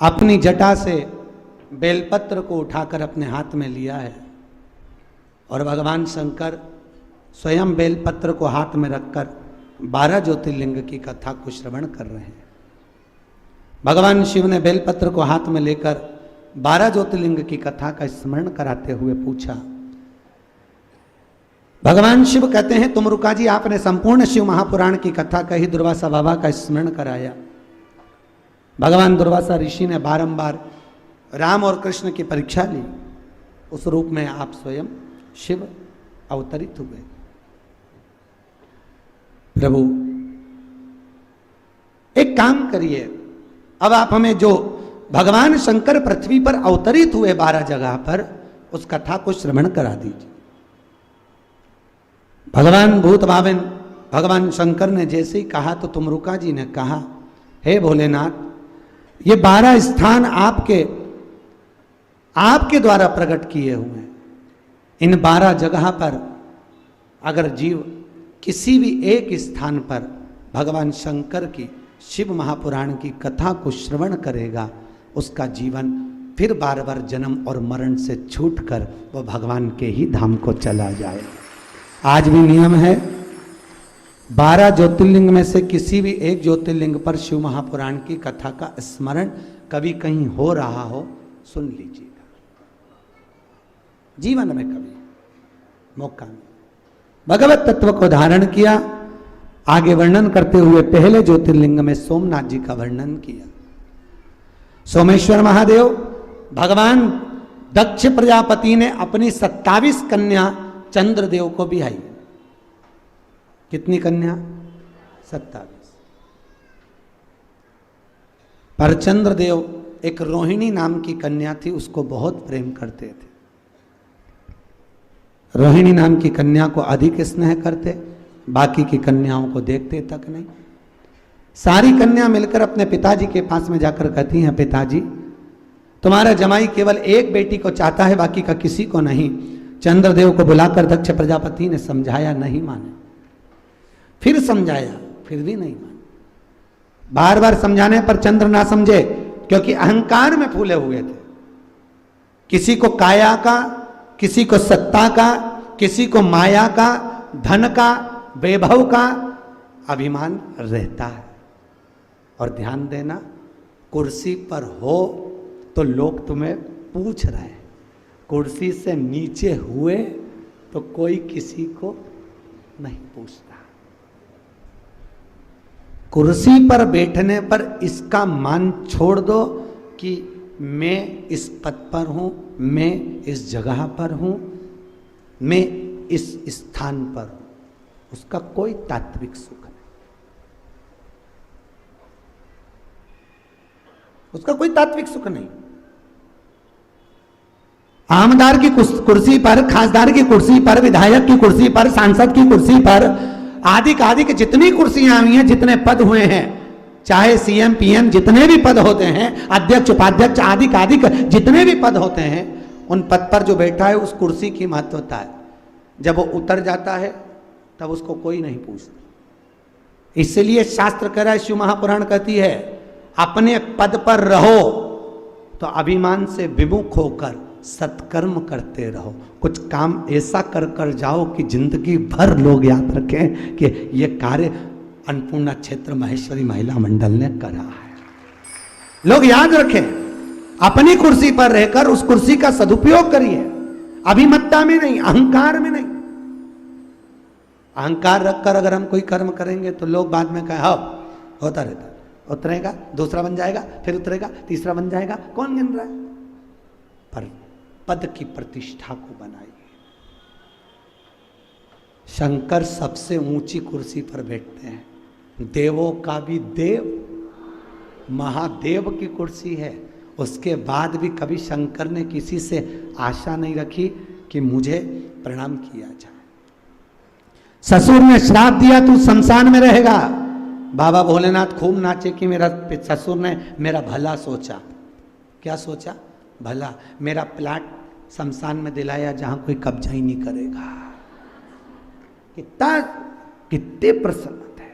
अपनी जटा से बेलपत्र को उठाकर अपने हाथ में लिया है और भगवान शंकर स्वयं बेलपत्र को हाथ में रखकर 12 ज्योतिर्लिंग की कथा को श्रवण कर रहे हैं। भगवान शिव ने बेलपत्र को हाथ में लेकर 12 ज्योतिर्लिंग की कथा का स्मरण कराते हुए पूछा। भगवान शिव कहते हैं, तुम रुका जी, आपने संपूर्ण शिव महापुराण की कथा कही, दुर्वासा बाबा का स्मरण कराया। भगवान दुर्वासा ऋषि ने बारंबार राम और कृष्ण की परीक्षा ली। उस रूप में आप स्वयं शिव अवतरित हुए। प्रभु एक काम करिए, अब आप हमें जो भगवान शंकर पृथ्वी पर अवतरित हुए 12 जगह पर, उस कथा को श्रवण करा दीजिए। भगवान भूत भावन भगवान शंकर ने जैसे ही कहा तो तुमरुका जी ने कहा, हे भोलेनाथ, ये 12 स्थान आपके द्वारा प्रकट किए हुए हैं। इन 12 जगह पर अगर जीव किसी भी एक स्थान पर भगवान शंकर की शिव महापुराण की कथा को श्रवण करेगा, उसका जीवन फिर बार बार जन्म और मरण से छूटकर वह भगवान के ही धाम को चला जाए। आज भी नियम है, 12 ज्योतिर्लिंग में से किसी भी एक ज्योतिर्लिंग पर शिव महापुराण की कथा का स्मरण कभी कहीं हो रहा हो, सुन लीजिएगा। जीवन में कभी मौका नहीं। भगवत तत्व को धारण किया। आगे वर्णन करते हुए पहले ज्योतिर्लिंग में सोमनाथ जी का वर्णन किया। सोमेश्वर महादेव भगवान दक्ष प्रजापति ने अपनी 27 कन्या चंद्रदेव को बिहाई। कितनी कन्या? 27। पर चंद्रदेव एक रोहिणी नाम की कन्या थी, उसको बहुत प्रेम करते थे। रोहिणी नाम की कन्या को अधिक स्नेह करते, बाकी की कन्याओं को देखते तक नहीं। सारी कन्या मिलकर अपने पिताजी के पास में जाकर कहती हैं, पिताजी तुम्हारा जमाई केवल एक बेटी को चाहता है, बाकी का किसी को नहीं। चंद्रदेव को बुलाकर दक्ष प्रजापति ने समझाया, नहीं माने। फिर समझाया, फिर भी नहीं माने। बार बार समझाने पर चंद्र ना समझे, क्योंकि अहंकार में फूले हुए थे। किसी को काया का, किसी को सत्ता का, किसी को माया का, धन का, वैभव का अभिमान रहता है। और ध्यान देना, कुर्सी पर हो तो लोग तुम्हें पूछ रहे हैं, कुर्सी से नीचे हुए तो कोई किसी को नहीं पूछता। कुर्सी पर बैठने पर इसका मान छोड़ दो कि मैं इस पद पर हूं, मैं इस जगह पर हूं, मैं इस स्थान पर हूं, उसका कोई तात्विक सुख नहीं। उसका कोई तात्विक सुख नहीं। आमदार की कुर्सी पर, खासदार की कुर्सी पर, विधायक की कुर्सी पर, सांसद की कुर्सी पर, आदि की जितनी कुर्सियां हुई हैं, जितने पद हुए हैं, चाहे सीएम पीएम जितने भी पद होते हैं, अध्यक्ष उपाध्यक्ष आदि जितने भी पद होते हैं, उन पद पर जो बैठा है उस कुर्सी की महत्वता है। जब वो उतर जाता है तब उसको कोई नहीं पूछता। इसलिए शास्त्र कह रहा है, शिव महापुराण कहती है, अपने पद पर रहो तो अभिमान से विमुख होकर सत्कर्म करते रहो। कुछ काम ऐसा कर कर जाओ कि जिंदगी भर लोग याद रखें कि ये कार्य अन्नपूर्णा क्षेत्र महेश्वरी महिला मंडल ने करा है। लोग याद रखें, अपनी कुर्सी पर रहकर उस कुर्सी का सदुपयोग करिए, अभिमत्ता में नहीं, अहंकार में नहीं। अहंकार रखकर अगर हम कोई कर्म करेंगे तो लोग बाद में कहें, हाँ होता रहता, उतरेगा, दूसरा बन जाएगा, फिर उतरेगा, तीसरा बन जाएगा, कौन गिन रहा है? पर पद की प्रतिष्ठा को बनाइए। शंकर सबसे ऊंची कुर्सी पर बैठते हैं, देवों का भी देव, महादेव की कुर्सी है। उसके बाद भी कभी शंकर ने किसी से आशा नहीं रखी कि मुझे प्रणाम किया जाए। ससुर ने श्राप दिया, तू शमशान में रहेगा। बाबा भोलेनाथ खूब नाचे कि मेरा ससुर ने मेरा भला सोचा। क्या सोचा? भला। मेरा प्लाट शमशान में दिलाया जहां कोई कब्जा ही नहीं करेगा। कितने प्रसन्न थे।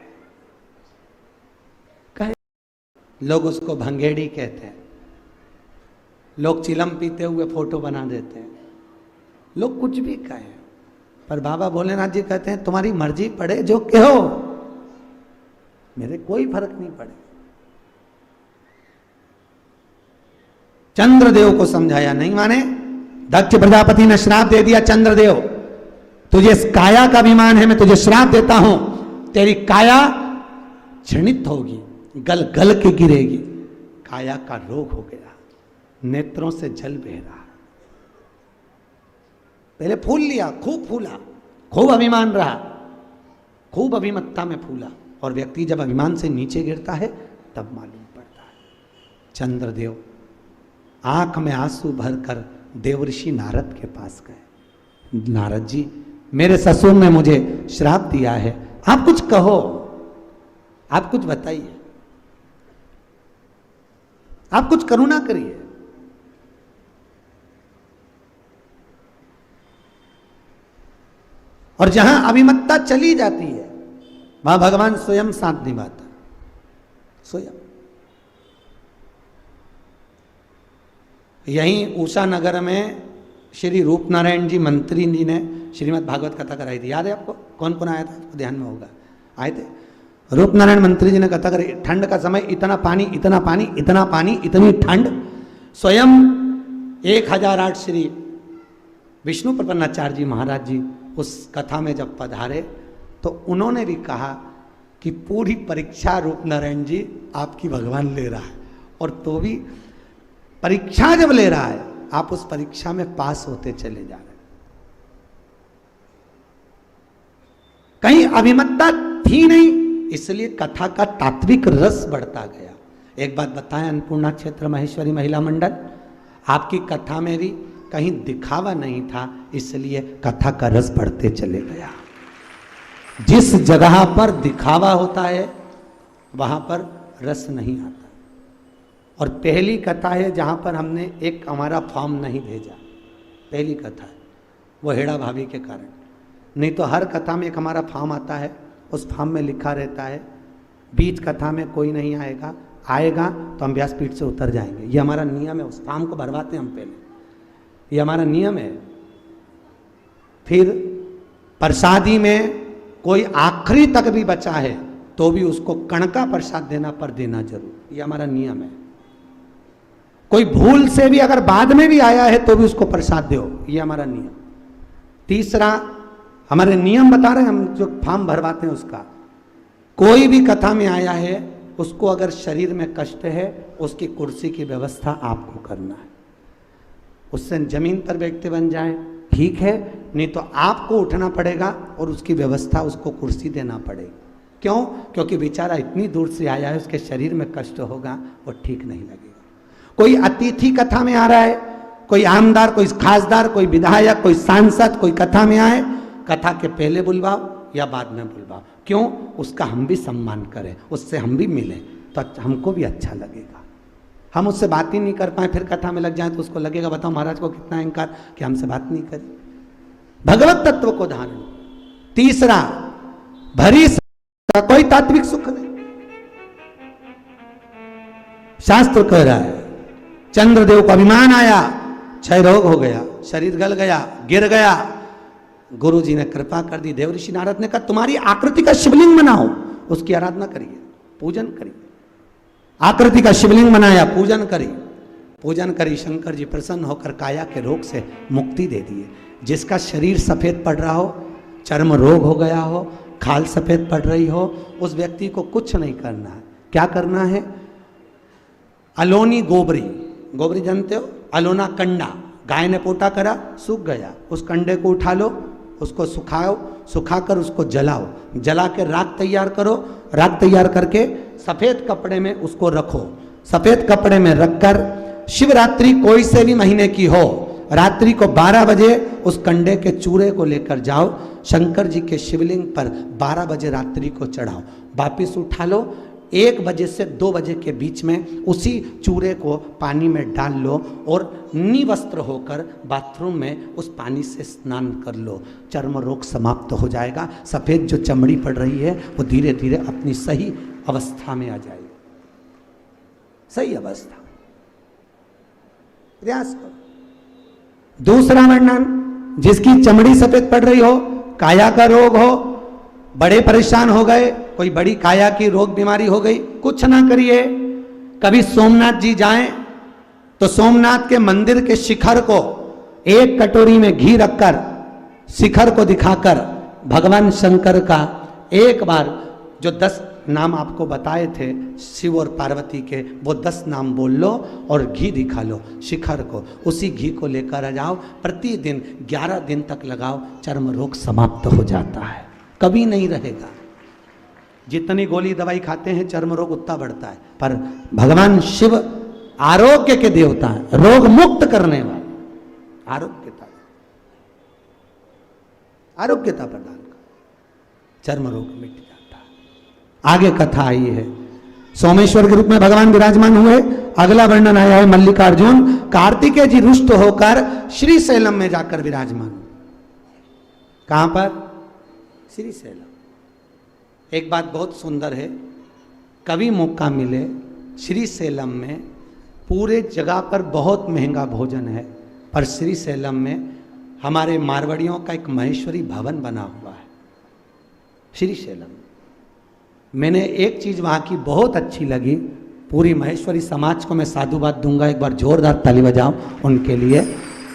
लोग उसको भंगेड़ी कहते हैं। लोग चिलम पीते हुए फोटो बना देते हैं, लोग कुछ भी कहें, पर बाबा भोलेनाथ जी कहते हैं तुम्हारी मर्जी पड़े जो कहो, मेरे कोई फर्क नहीं पड़े। चंद्रदेव को समझाया, नहीं माने। दक्ष प्रजापति ने श्राप दे दिया, चंद्रदेव तुझे इस काया का अभिमान है, मैं तुझे श्राप देता हूं, तेरी काया क्षणित होगी, गल गल के गिरेगी। काया का रोग हो गया, नेत्रों से जल बह रहा। पहले फूल लिया, खूब फूला, खूब अभिमान रहा, खूब अभिमत्ता में फूला, और व्यक्ति जब अभिमान से नीचे गिरता है तब मालूम पड़ता है। चंद्रदेव आंख में आंसू भरकर देवर्षि नारद के पास गए। नारद जी, मेरे ससुर ने मुझे श्राप दिया है, आप कुछ कहो, आप कुछ बताइए, आप कुछ करुणा करिए। और जहां अभिमत्ता चली जाती है वहां भगवान स्वयं साथ निभाता, स्वयं। यहीं उषा नगर में श्री रूप नारायण जी मंत्री जी ने श्रीमद् भागवत कथा कराई थी, याद है आपको? कौन कौन आया था, आपको ध्यान में होगा, आए थे? रूप नारायण मंत्री जी ने कथा कराई। ठंड का समय, इतना पानी, इतना पानी, इतना पानी, इतनी ठंड। स्वयं 1008 श्री विष्णु प्रपन्नाचार्य जी महाराज जी उस कथा में जब पधारे तो उन्होंने भी कहा कि पूरी परीक्षा रूप नारायण जी आपकी भगवान ले रहा है, और तो भी परीक्षा जब ले रहा है आप उस परीक्षा में पास होते चले जा रहे हैं। कहीं अभिमत्ता थी नहीं, इसलिए कथा का तात्विक रस बढ़ता गया। एक बात बताएं, अन्नपूर्णा क्षेत्र महेश्वरी महिला मंडल, आपकी कथा में भी कहीं दिखावा नहीं था, इसलिए कथा का रस बढ़ते चले गया। जिस जगह पर दिखावा होता है वहां पर रस नहीं आता। और पहली कथा है जहां पर हमने एक हमारा फॉर्म नहीं भेजा, पहली कथा है, वो हेड़ा भाभी के कारण। नहीं तो हर कथा में एक हमारा फॉर्म आता है, उस फॉर्म में लिखा रहता है बीच कथा में कोई नहीं आएगा, आएगा तो हम व्यासपीठ से उतर जाएंगे। ये हमारा नियम है, उस फॉर्म को भरवाते हैं हम पहले, ये हमारा नियम है। फिर प्रसादी में कोई आखिरी तक भी बचा है तो भी उसको कण का प्रसाद देना, पर देना जरूर, ये हमारा नियम है। कोई भूल से भी अगर बाद में भी आया है तो भी उसको प्रसाद दो, ये हमारा नियम। तीसरा हमारे नियम बता रहे हैं हम, जो फॉर्म भरवाते हैं उसका, कोई भी कथा में आया है उसको अगर शरीर में कष्ट है उसकी कुर्सी की व्यवस्था आपको करना है। उससे जमीन पर बैठते बन जाए ठीक है, नहीं तो आपको उठना पड़ेगा और उसकी व्यवस्था, उसको कुर्सी देना पड़ेगी। क्यों? क्योंकि बेचारा इतनी दूर से आया है, उसके शरीर में कष्ट होगा, वो ठीक नहीं लगेगा। कोई अतिथि कथा में आ रहा है, कोई आमदार, कोई खासदार, कोई विधायक, कोई सांसद, कोई कथा में आए, कथा के पहले बुलवाओ या बाद में बुलवाओ। क्यों? उसका हम भी सम्मान करें, उससे हम भी मिलें तो हमको भी अच्छा लगेगा। हम उससे बात ही नहीं कर पाए, फिर कथा में लग जाए तो उसको लगेगा बताओ महाराज को कितना अहंकार कि हमसे बात नहीं करी। भगवत तत्व को धारण। तीसरा, भरी का कोई तात्विक सुख नहीं। शास्त्र कह रहा है चंद्रदेव को अभिमान आया, क्षय रोग हो गया, शरीर गल गया, गिर गया। गुरु जी ने कृपा कर दी, देवर्षि नारद ने कहा तुम्हारी आकृति का शिवलिंग बनाओ, उसकी आराधना करिए, पूजन करिए। आकृति का शिवलिंग बनाया, पूजन करी, पूजन करी। शंकर जी प्रसन्न होकर काया के रोग से मुक्ति दे दिए। जिसका शरीर सफेद पड़ रहा हो, चर्म रोग हो गया हो, खाल सफेद पड़ रही हो, उस व्यक्ति को कुछ नहीं करना है। क्या करना है? अलोनी गोबरी, गोबरी जानते हो, अलोना कंडा, गाय ने पोटा करा, सूख गया, उस कंडे को उठा लो, उसको सुखाओ, सुखाकर उसको जलाओ, जला के राख तैयार करो, राख तैयार करके सफेद कपड़े में उसको रखो। सफेद कपड़े में रखकर शिवरात्रि कोई से भी महीने की हो, रात्रि को 12 बजे उस कंडे के चूरे को लेकर जाओ, शंकर जी के शिवलिंग पर 12 बजे रात्रि को चढ़ाओ, वापिस उठा लो। 1 बजे से 2 बजे के बीच में उसी चूरे को पानी में डाल लो और निवस्त्र होकर बाथरूम में उस पानी से स्नान कर लो। चर्म रोग समाप्त हो जाएगा। सफ़ेद जो चमड़ी पड़ रही है वो धीरे धीरे अपनी सही अवस्था में आ जाएगी, सही अवस्था। प्रयास करो। दूसरा वर्णन, जिसकी चमड़ी सफेद पड़ रही हो, काया का रोग हो, बड़े परेशान हो गए, कोई बड़ी काया की रोग बीमारी हो गई, कुछ ना करिए। कभी सोमनाथ जी जाएं तो सोमनाथ के मंदिर के शिखर को एक कटोरी में घी रखकर, शिखर को दिखाकर भगवान शंकर का एक बार जो 10 नाम आपको बताए थे शिव और पार्वती के, वो 10 नाम बोल लो और घी दिखा लो शिखर को, उसी घी को लेकर आ जाओ, प्रतिदिन 11 दिन तक लगाओ, चर्म रोग समाप्त हो जाता है, कभी नहीं रहेगा। जितनी गोली दवाई खाते हैं चर्म रोग उतना बढ़ता है, पर भगवान शिव आरोग्य के देवता हैं, रोग मुक्त करने वाले, आरोग्यता प्रदान कर, चर्म रोग मिट जाता है। आगे कथा आई है, सोमेश्वर के रूप में भगवान विराजमान हुए। अगला वर्णन आया है मल्लिकार्जुन कार्तिकेय जी रुष्ट होकर श्रीशैलम में जाकर विराजमान। कहां पर? श्रीशैलम। एक बात बहुत सुंदर है, कभी मौका मिले श्रीशैलम में, पूरे जगह पर बहुत महंगा भोजन है, पर श्रीशैलम में हमारे मारवाड़ियों का एक महेश्वरी भवन बना हुआ है श्रीशैलम। मैंने एक चीज़ वहाँ की बहुत अच्छी लगी, पूरी महेश्वरी समाज को मैं साधुवाद दूंगा, एक बार जोरदार ताली बजाओ उनके लिए।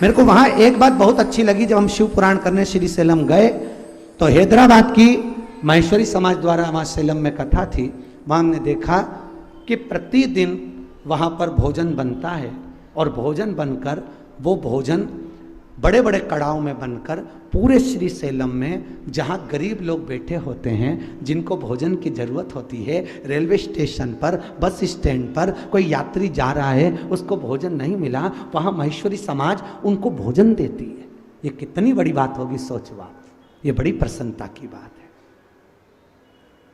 मेरे को वहाँ एक बात बहुत अच्छी लगी, जब हम शिव पुराण करने श्रीशैलम गए तो हैदराबाद की महेश्वरी समाज द्वारा वहाँ शैलम में कथा थी, वहाँ हमने देखा कि प्रतिदिन वहाँ पर भोजन बनता है, और भोजन बनकर वो भोजन बड़े बड़े कड़ाव में बनकर पूरे श्रीशैलम में जहाँ गरीब लोग बैठे होते हैं, जिनको भोजन की ज़रूरत होती है, रेलवे स्टेशन पर, बस स्टैंड पर कोई यात्री जा रहा है, उसको भोजन नहीं मिला, वहाँ महेश्वरी समाज उनको भोजन देती है। ये कितनी बड़ी बात होगी, सोचो आप, ये बड़ी प्रसन्नता की बात है।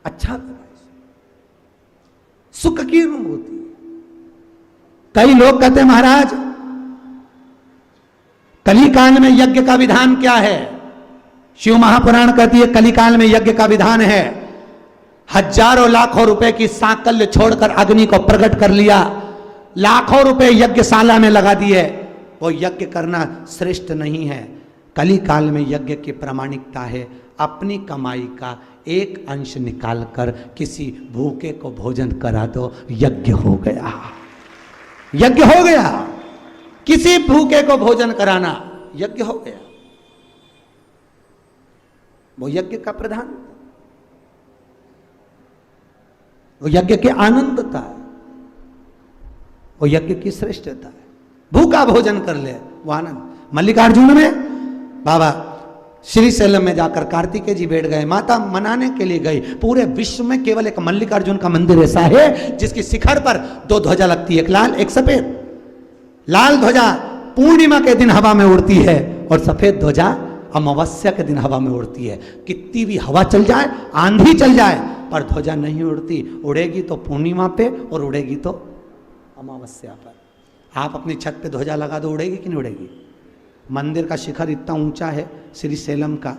अच्छा सुख की अनुभूति। कई लोग कहते हैं महाराज कलिकाल में यज्ञ का विधान क्या है? शिव महापुराण कहती है कलिकाल में यज्ञ का विधान है, हजारों लाखों रुपए की सांकल्य छोड़कर अग्नि को प्रकट कर लिया, लाखों रुपए यज्ञशाला में लगा दिए, वो यज्ञ करना श्रेष्ठ नहीं है। कलिकाल में यज्ञ की प्रामाणिकता है अपनी कमाई का एक अंश निकालकर किसी भूखे को भोजन करा दो, यज्ञ हो गया, यज्ञ हो गया। किसी भूखे को भोजन कराना यज्ञ हो गया, वो यज्ञ का प्रधान, वो यज्ञ की आनंदता है, वो यज्ञ की श्रेष्ठता है। भूखा भोजन कर ले वो आनंद। मल्लिकार्जुन में बाबा श्रीशैलम में जाकर कार्तिकेय जी बैठ गए, माता मनाने के लिए गई। पूरे विश्व में केवल एक मल्लिकार्जुन का मंदिर ऐसा है जिसकी शिखर पर 2 ध्वजा लगती है, एक लाल एक सफेद। लाल ध्वजा पूर्णिमा के दिन हवा में उड़ती है और सफेद ध्वजा अमावस्या के दिन हवा में उड़ती है। कितनी भी हवा चल जाए, आंधी चल जाए, पर ध्वजा नहीं उड़ती। उड़ेगी तो पूर्णिमा पे और उड़ेगी तो अमावस्या पर। आप अपनी छत पे ध्वजा लगा दो, उड़ेगी कि नहीं उड़ेगी? मंदिर का शिखर इतना ऊंचा है श्रीशैलम का,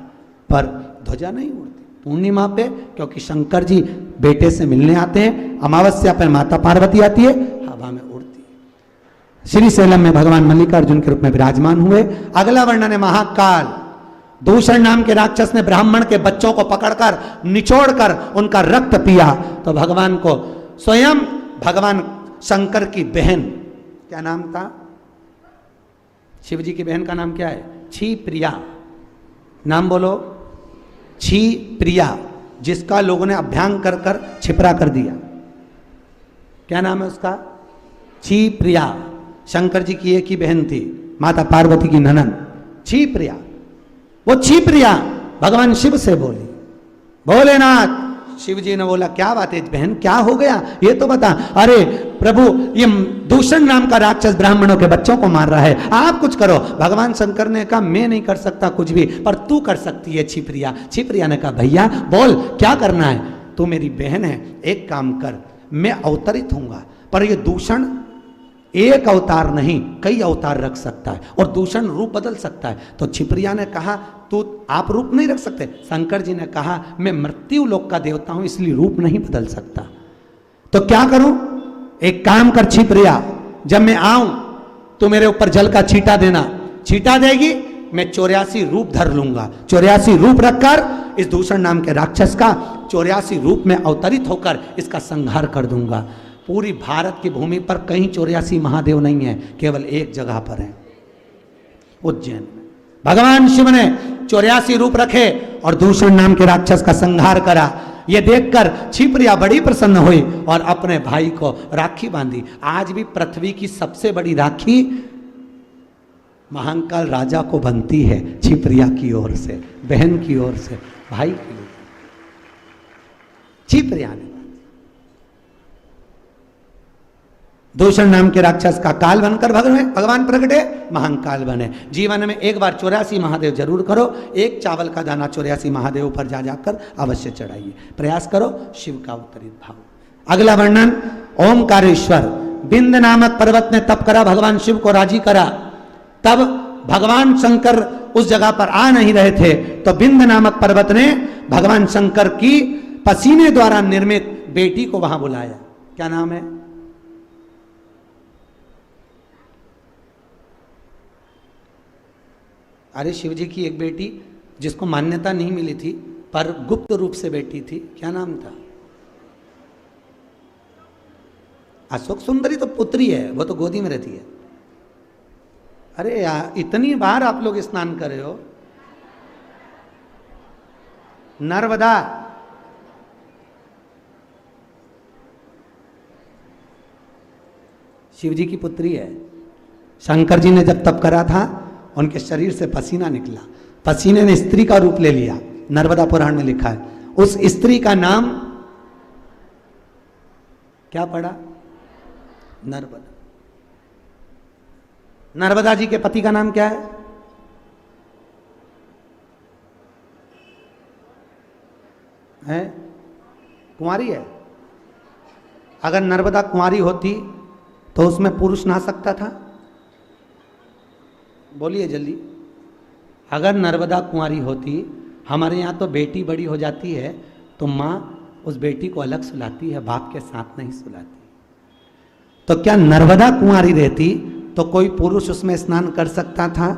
पर ध्वजा नहीं उड़ती पूर्णिमा पे, क्योंकि शंकर जी बेटे से मिलने आते हैं। अमावस्या पर माता पार्वती आती है, हवा में उड़ती है। श्रीशैलम में भगवान मल्लिकार्जुन के रूप में विराजमान हुए। अगला वर्णन है महाकाल। दूषण नाम के राक्षस ने ब्राह्मण के बच्चों को पकड़कर निचोड़कर उनका रक्त पिया, तो भगवान को स्वयं भगवान शंकर की बहन, क्या नाम था? शिव जी की बहन का नाम क्या है? छी प्रिया। नाम बोलो, छी प्रिया, जिसका लोगों ने अभ्यांग कर कर छिपरा कर दिया। क्या नाम है उसका? छी प्रिया। शंकर जी की एक ही बहन थी, माता पार्वती की ननन, छी प्रिया। वो छी प्रिया भगवान शिव से बोली, भोलेनाथ। शिव जी ने बोला क्या बात है बहन, क्या हो गया ये तो बता। अरे प्रभु, ये दूषण नाम का राक्षस ब्राह्मणों के बच्चों को मार रहा है, आप कुछ करो। भगवान शंकर ने कहा मैं नहीं कर सकता कुछ भी, पर तू कर सकती है छिप्रिया। छिप्रिया ने कहा भैया बोल क्या करना है? तू मेरी बहन है, एक काम कर, मैं अवतरित होऊंगा, पर ये दूषण एक अवतार नहीं कई अवतार रख सकता है, और दूषण रूप बदल सकता है। तो छिप्रिया ने कहा तू आप रूप नहीं रख सकते। शंकर जी ने कहा मैं मृत्यु लोक का देवता हूं, इसलिए रूप नहीं बदल सकता। तो क्या करूं? एक काम कर छिप्रिया, जब मैं आऊं तू मेरे ऊपर जल का छींटा देना, छींटा देगी, मैं 84 रूप धर लूंगा, 84 रूप रखकर इस दूषण नाम के राक्षस का 84 रूप में अवतरित होकर इसका संहार कर दूंगा। पूरी भारत की भूमि पर कहीं 84 महादेव नहीं है, केवल एक जगह पर है, उज्जैन में। भगवान शिव ने 84 रूप रखे और दूषण नाम के राक्षस का संहार करा। ये देखकर छिप्रिया बड़ी प्रसन्न हुई और अपने भाई को राखी बांधी। आज भी पृथ्वी की सबसे बड़ी राखी महाकाल राजा को बनती है, छिप्रिया की ओर से, बहन की ओर से, भाई की ओर से छिप्रिया ने। दूषण नाम के राक्षस का काल बनकर भगवान प्रगटे, महाकाल बने। जीवन में एक बार 84 महादेव जरूर करो, एक चावल का दाना 84 महादेव पर जा जाकर अवश्य चढ़ाइए, प्रयास करो, शिव का उत्तरित भाव। अगला वर्णन, ओमकारेश्वर। बिंद नामक पर्वत ने तप करा, भगवान शिव को राजी करा। तब भगवान शंकर उस जगह पर आ नहीं रहे थे, तो बिंद नामक पर्वत ने भगवान शंकर की पसीने द्वारा निर्मित बेटी को वहां बुलाया। क्या नाम है? अरे शिव जी की एक बेटी जिसको मान्यता नहीं मिली थी पर गुप्त रूप से बेटी थी, क्या नाम था? अशोक सुंदरी तो पुत्री है, वो तो गोदी में रहती है। अरे यार, इतनी बार आप लोग स्नान कर रहे हो। नर्मदा, शिव जी की पुत्री है। शंकर जी ने जब तप करा था, उनके शरीर से पसीना निकला, पसीने ने स्त्री का रूप ले लिया। नर्मदा पुराण में लिखा है। उस स्त्री का नाम क्या पड़ा? नर्मदा। नर्मदा जी के पति का नाम क्या है? कुंवारी है। अगर नर्मदा कुंवारी होती तो उसमें पुरुष नहा सकता था? बोलिए जल्दी। अगर नर्मदा कुंवारी होती, हमारे यहाँ तो बेटी बड़ी हो जाती है तो माँ उस बेटी को अलग सुलाती है, बाप के साथ नहीं सुलाती। तो क्या नर्मदा कुंवारी रहती तो कोई पुरुष उसमें स्नान कर सकता था?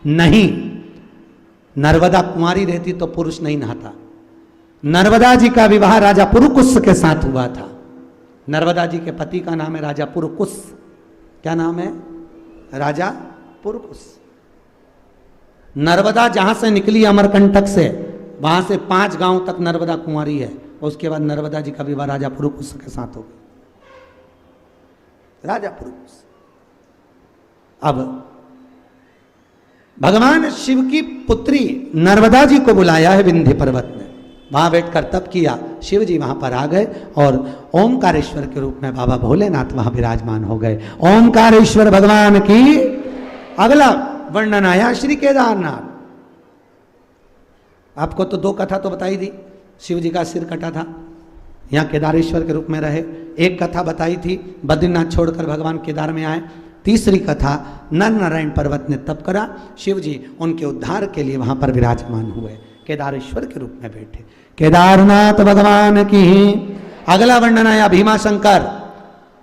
नहीं। नर्मदा कुंवारी रहती तो पुरुष नहीं नहाता। नर्मदा जी का विवाह राजा पुरुकुस के साथ हुआ था। नर्मदा जी के पति का नाम है राजा पुरुकुस। क्या नाम है? राजा पुरुकुस। नर्मदा जहां से निकली अमरकंटक से, वहां से 5 गांव तक नर्मदा कुंवारी है। उसके बाद नर्मदा जी का विवाह राजा पुरुकुस के साथ हो गया। राजा पुरुकुस। अब भगवान शिव की पुत्री नर्मदा जी को बुलाया है विंध्य पर्वत में। वहां बैठकर तप किया। शिव जी वहां पर आ गए और ओमकारेश्वर के रूप में बाबा भोलेनाथ वहां विराजमान हो गए। ओमकारेश्वर भगवान की। अगला वर्णन आया श्री केदारनाथ। आपको तो 2 कथा तो बताई दी। शिव जी का सिर कटा था, यहाँ केदारेश्वर के रूप में रहे। एक कथा बताई थी, बद्रीनाथ छोड़कर भगवान केदार में आए। तीसरी कथा, नर नारायण पर्वत ने तप करा, शिव जी उनके उद्धार के लिए वहां पर विराजमान हुए, केदारेश्वर के रूप में बैठे। केदारनाथ भगवान की। अगला वर्णन आया भीमाशंकर।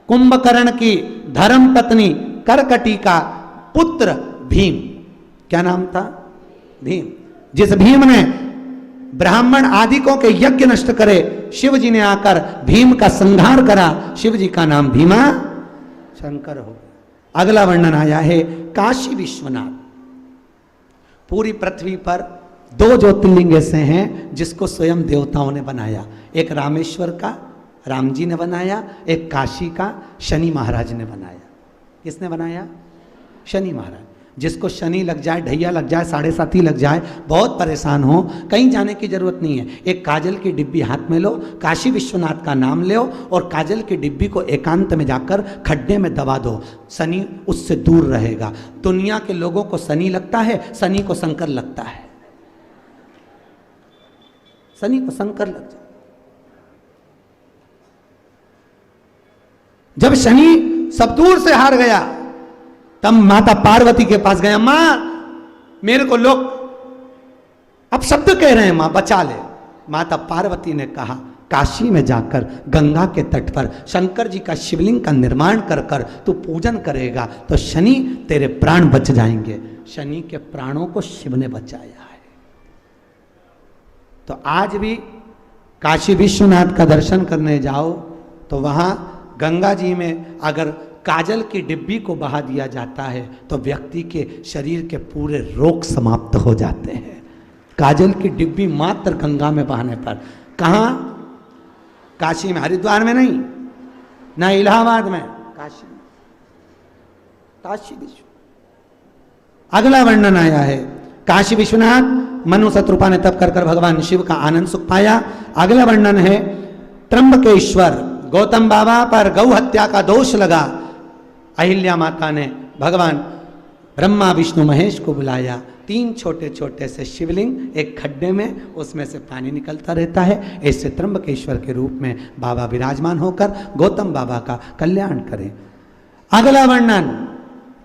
कुंभकर्ण की धर्म पत्नी करकटी का पुत्र भीम। क्या नाम था? भीम। जिस भीम ने ब्राह्मण आदिकों के यज्ञ नष्ट करे, शिव जी ने आकर भीम का संहार करा। शिव जी का नाम भीमा शंकर हो गया। अगला वर्णन आया है काशी विश्वनाथ। पूरी पृथ्वी पर 2 ज्योतिर्लिंग ऐसे हैं जिसको स्वयं देवताओं ने बनाया। एक रामेश्वर का राम जी ने बनाया, एक काशी का शनि महाराज ने बनाया। किसने बनाया? शनि महाराज। जिसको शनि लग जाए, ढैया लग जाए, 7.5 लग जाए, बहुत परेशान हो, कहीं जाने की जरूरत नहीं है। एक काजल की डिब्बी हाथ में लो, काशी विश्वनाथ का नाम लो और काजल की डिब्बी को एकांत में जाकर खड्डे में दबा दो, शनि उससे दूर रहेगा। दुनिया के लोगों को शनि लगता है, शनि को शंकर लगता है। शनि को शंकर लग जाए। जब शनि सब दूर से हार गया, तब माता पार्वती के पास गया। मां मेरे को लोग अब शब्द कह रहे हैं, मां बचा ले। माता पार्वती ने कहा काशी में जाकर गंगा के तट पर शंकर जी का शिवलिंग का निर्माण कर कर तू पूजन करेगा तो शनि तेरे प्राण बच जाएंगे। शनि के प्राणों को शिव ने बचाया है। तो आज भी काशी विश्वनाथ का दर्शन करने जाओ तो वहां गंगा जी में अगर काजल की डिब्बी को बहा दिया जाता है तो व्यक्ति के शरीर के पूरे रोग समाप्त हो जाते हैं। काजल की डिब्बी मात्र गंगा में बहाने पर। कहाँ? काशी में, हरिद्वार में नहीं, ना इलाहाबाद में, काशी में, काशी विश्व। अगला वर्णन आया है काशी विश्वनाथ मनु शत्रुपा ने तप कर कर भगवान शिव का आनंद सुख पाया। अगला वर्णन है त्र्यंबकेश्वर। गौतम बाबा पर गौ हत्या का दोष लगा। अहिल्या माता ने भगवान ब्रह्मा विष्णु महेश को बुलाया। 3 छोटे छोटे से शिवलिंग एक खड्डे में, उसमें से पानी निकलता रहता है। ऐसे त्र्यंबकेश्वर के रूप में बाबा विराजमान होकर गौतम बाबा का कल्याण करें। अगला वर्णन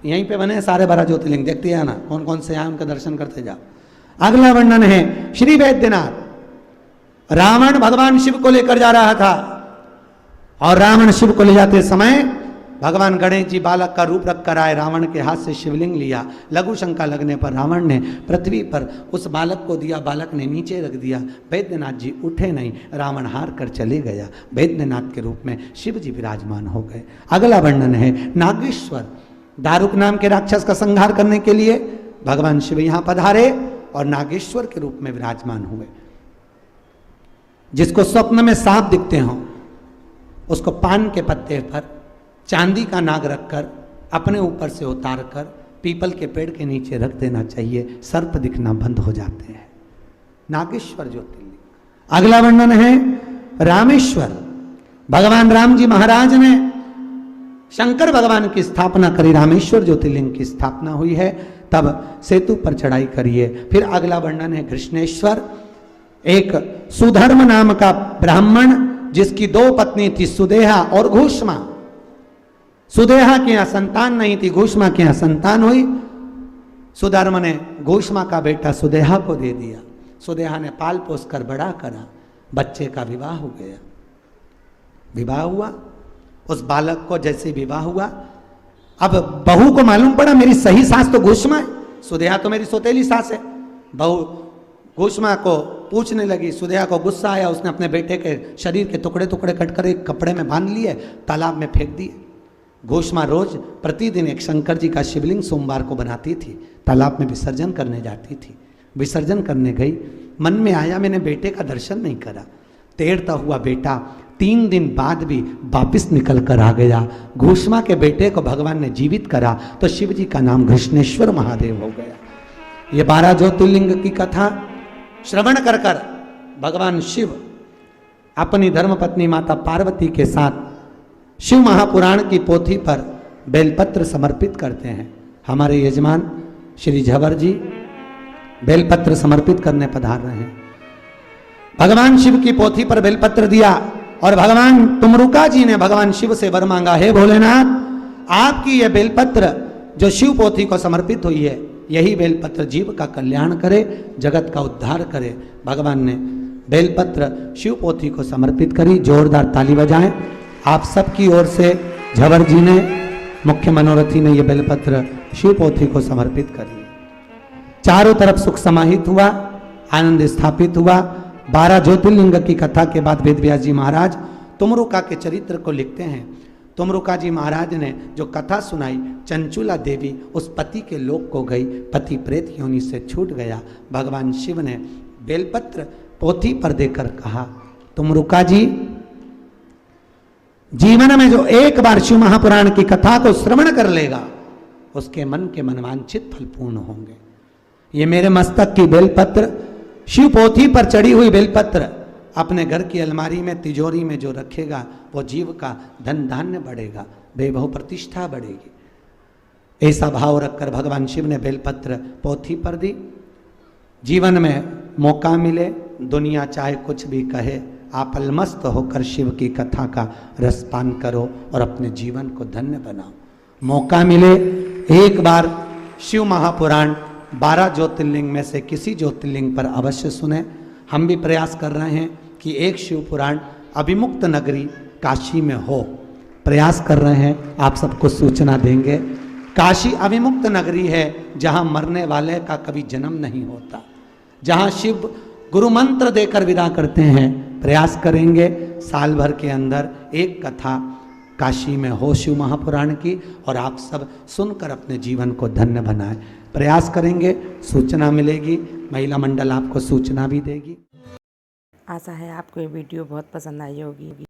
यहीं पे बने सारे 12 ज्योतिर्लिंग, देखते हैं ना कौन कौन से हैं, उनका दर्शन करते जाओ। अगला वर्णन है श्री वैद्यनाथ। रावण भगवान शिव को लेकर जा रहा था और रावण शिव को ले जाते समय भगवान गणेश जी बालक का रूप रख कर आए। रावण के हाथ से शिवलिंग लिया। लघु शंका लगने पर रावण ने पृथ्वी पर उस बालक को दिया, बालक ने नीचे रख दिया। वैद्यनाथ जी उठे नहीं, रावण हार कर चले गया। वैद्यनाथ के रूप में शिव जी विराजमान हो गए। अगला वर्णन है नागेश्वर। दारुक नाम के राक्षस का संहार करने के लिए भगवान शिव यहां पधारे और नागेश्वर के रूप में विराजमान हुए। जिसको स्वप्न में सांप दिखते हों उसको पान के पत्ते पर चांदी का नाग रखकर अपने ऊपर से उतार कर पीपल के पेड़ के नीचे रख देना चाहिए, सर्प दिखना बंद हो जाते हैं। नागेश्वर ज्योतिर्लिंग। अगला वर्णन है रामेश्वर। भगवान राम जी महाराज ने शंकर भगवान की स्थापना करी, रामेश्वर ज्योतिर्लिंग की स्थापना हुई है। तब सेतु पर चढ़ाई करिए। फिर अगला वर्णन है कृष्णेश्वर। एक सुधर्म नाम का ब्राह्मण जिसकी 2 पत्नी थी, सुदेहा और घूष्मा। सुदेहा के यहां संतान नहीं थी, घूष्मा के यहां संतान हुई। सुधर्म ने घूष्मा का बेटा सुदेहा को दे दिया। सुदेहा ने पाल पोस कर बड़ा करा, बच्चे का विवाह हो गया। विवाह हुआ, उस बालक को जैसे विवाह हुआ, अब बहू को मालूम पड़ा मेरी सही सास तो घूष्मा है, सुदेहा तो मेरी सौतेली सास है। बहू घूष्मा को पूछने लगी। सुदेहा को गुस्सा आया, उसने अपने बेटे के शरीर के टुकड़े टुकड़े कटकर एक कपड़े में बांध लिए, तालाब में फेंक दिए। घूष्मा रोज प्रतिदिन एक शंकर जी का शिवलिंग सोमवार को बनाती थी, तालाब में विसर्जन करने जाती थी। विसर्जन करने गई, मन में आया मैंने बेटे का दर्शन नहीं करा। तैरता हुआ बेटा 3 दिन बाद भी वापिस निकल कर आ गया। घूष्मा के बेटे को भगवान ने जीवित करा तो शिव जी का नाम कृष्णेश्वर महादेव हो गया। ये 12 ज्योतिर्लिंग की कथा श्रवण कर कर भगवान शिव अपनी धर्मपत्नी माता पार्वती के साथ शिव महापुराण की पोथी पर बेलपत्र समर्पित करते हैं। हमारे यजमान श्री झवर जी बेलपत्र समर्पित करने पधार रहे हैं। भगवान शिव की पोथी पर बेलपत्र दिया और भगवान तुमरुका जी ने भगवान शिव से वर मांगा, हे भोलेनाथ आपकी यह बेलपत्र जो शिव पोथी को समर्पित हुई है, यही बेलपत्र जीव का कल्याण करे, जगत का उद्धार करे। भगवान ने बेलपत्र शिव पोथी को समर्पित करी। जोरदार ताली बजाएं। आप सबकी ओर से झवर जी ने, मुख्य मनोरथी ने, यह बेलपत्र शिव पोथी को समर्पित करी। चारों तरफ सुख समाहित हुआ, आनंद स्थापित हुआ। 12 ज्योतिर्लिंग की कथा के बाद वेदव्यास जी महाराज तुमरुका के चरित्र को लिखते हैं। तुमरुका जी महाराज ने जो कथा सुनाई, चंचुला देवी उस पति के लोक को गई, पति प्रेत योनि से छूट गया। भगवान शिव ने बेलपत्र पोथी पर देकर कहा, तुमरुका जी जीवन में जो एक बार शिव महापुराण की कथा को श्रवण कर लेगा उसके मन के मनवांछित फल पूर्ण होंगे। ये मेरे मस्तक की बेलपत्र, शिव पोथी पर चढ़ी हुई बेलपत्र अपने घर की अलमारी में, तिजोरी में जो रखेगा वो जीव का धन धान्य बढ़ेगा, वैभव प्रतिष्ठा बढ़ेगी। ऐसा भाव रखकर भगवान शिव ने बेलपत्र पोथी पर दी। जीवन में मौका मिले, दुनिया चाहे कुछ भी कहे, आप अलमस्त होकर शिव की कथा का रसपान करो और अपने जीवन को धन्य बनाओ। मौका मिले एक बार शिव महापुराण 12 ज्योतिर्लिंग में से किसी ज्योतिर्लिंग पर अवश्य सुने। हम भी प्रयास कर रहे हैं कि एक शिव पुराण अभिमुक्त नगरी काशी में हो। प्रयास कर रहे हैं, आप सबको सूचना देंगे। काशी अभिमुक्त नगरी है जहां मरने वाले का कभी जन्म नहीं होता, जहां शिव गुरु मंत्र देकर विदा करते हैं। प्रयास करेंगे साल भर के अंदर एक कथा काशी में हो शिव महापुराण की, और आप सब सुनकर अपने जीवन को धन्य बनाएं। प्रयास करेंगे, सूचना मिलेगी, महिला मंडल आपको सूचना भी देगी। आशा है आपको ये वीडियो बहुत पसंद आई होगी।